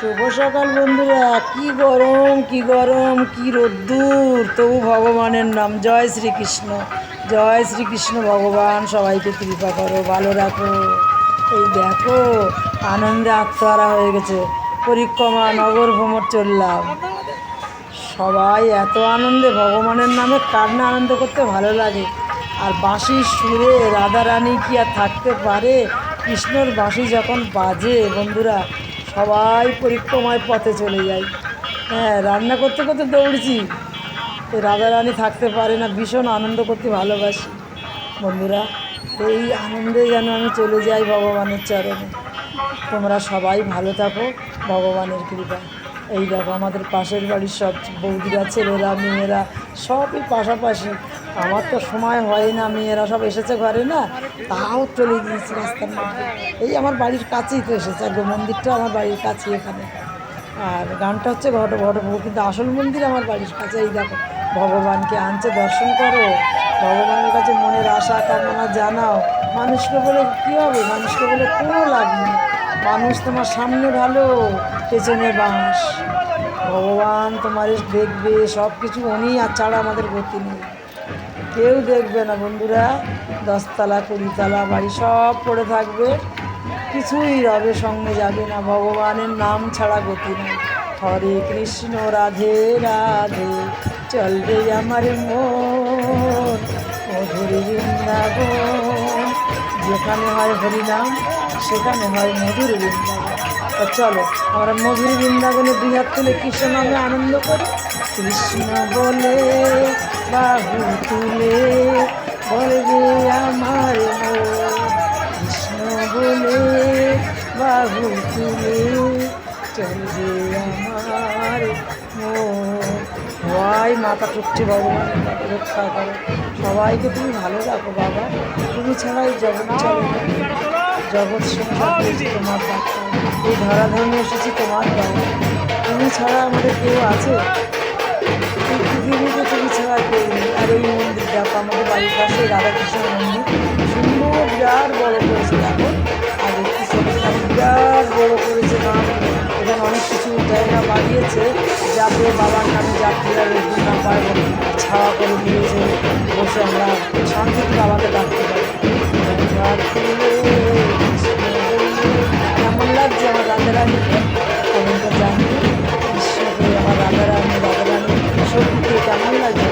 শুভ সকাল বন্ধুরা। কি গরম কি গরম, কি রোদ্দুর, তবু ভগবানের নাম। জয় শ্রীকৃষ্ণ, জয় শ্রীকৃষ্ণ। ভগবান সবাইকে কৃপা করো, ভালো রাখো। এই দেখো, আনন্দে আত্মহারা হয়ে গেছে। পরিক্রমা নগর ভ্রমণ চললাম, সবাই এত আনন্দে। ভগবানের নামে কার না আনন্দ করতে ভালো লাগে। আর বাঁশির সুরে রাধারানী কি আর থাকতে পারে? কৃষ্ণর বাঁশি যখন বাজে বন্ধুরা, সবাই পরিক্রমায় পথে চলে যায়। হ্যাঁ, রান্না করতে করতে দৌড়ছি। রাধারানী থাকতে পারে না, ভীষণ আনন্দ করতে ভালোবাসি বন্ধুরা। এই আনন্দে যেন আমি চলে যাই ভগবানের চরণে। তোমরা সবাই ভালো থাকো, ভগবানের কৃপায়। এই দেখো, আমাদের পাশের বাড়ির সব বৌদিরা, ছেলেরা, মেয়েরা সবই পাশাপাশি। আমার তো সময় হয় না, মেয়েরা সব এসেছে ঘরে না, তাও চলে গিয়েছি রাস্তার মধ্যে। এই আমার বাড়ির কাছেই তো এসেছে, একদম মন্দিরটা আমার বাড়ির কাছেই এখানে। আর গানটা হচ্ছে ঘট ঘট, কিন্তু আসল মন্দির আমার বাড়ির কাছে। এই দেখো, ভগবানকে আনছে, দর্শন করো। ভগবানের কাছে মনের আশা কামনা জানাও। মানুষকে বলে কী হবে? মানুষকে বলে কোনো লাভ নেই। মানুষ তোমার সামনে ভালো, পেছনে বাঁশ। ভগবান তোমার দেখবে সব কিছু, উনি আর ছাড়া আমাদের গতি নেই, কেউ দেখবে না বন্ধুরা। 10তলা 20তলা বাড়ি সব পড়ে থাকবে, কিছুই রবে সঙ্গে যাবে না। ভগবানের নাম ছাড়া গতি নেই। হরে কৃষ্ণ রাধে রাধে, চল রে আমার মন মধুর বৃন্দাবন। যেখানে হয় হরিনাম, সেখানে হয় মধুর বৃন্দাবন। তা চলো আমরা মধুর বৃন্দাবনে 2 হাত তুলে কৃষ্ণ নামে আনন্দ করি। কৃষ্ণ বলে বাহু তুলে বলবে আমার মন, কৃষ্ণ বলে বাহু তুলে চলবে আমার মন। সবাই মাথা ঠুকছে, ভগবানের কাছে রক্ষা করো। সবাইকে তুমি ভালো রাখো বাবা। তুমি ছাড়াই জগৎ চলে না, জগৎ সংসার হয়েছে তোমার ডাক্তার। এই ধরাধর্মে এসেছি তোমার দ্বারা। তুমি ছাড়া আমাদের কেউ আছে? এই পৃথিবীতে তুমি ছাড়া কেউ নেই। আর এই মন্দির দেখো, আমাদের বাড়ির পাশে রাধাকৃষ্ণ মন্দির, সুন্দর বিরাট বড় করেছে দেখো। আর একটু ছোটো বিরাট বড় করেছে নাম। এখানে অনেক কিছু জায়গা বাড়িয়েছে, যাতে বাবার নামে যাত্রীরা রোদ না পায়, ছাওয়া করে দিয়েছে, বসে আমরা শান্তিতে বাবাকে ডাকতে পারি। কেমন লাগছে আমার রাধারানীকে? কমেন্টে জানিয়ে। কৃষ্ণকে, আমার রাধারানী, রাধারানী সত্যি কেমন লাগছে?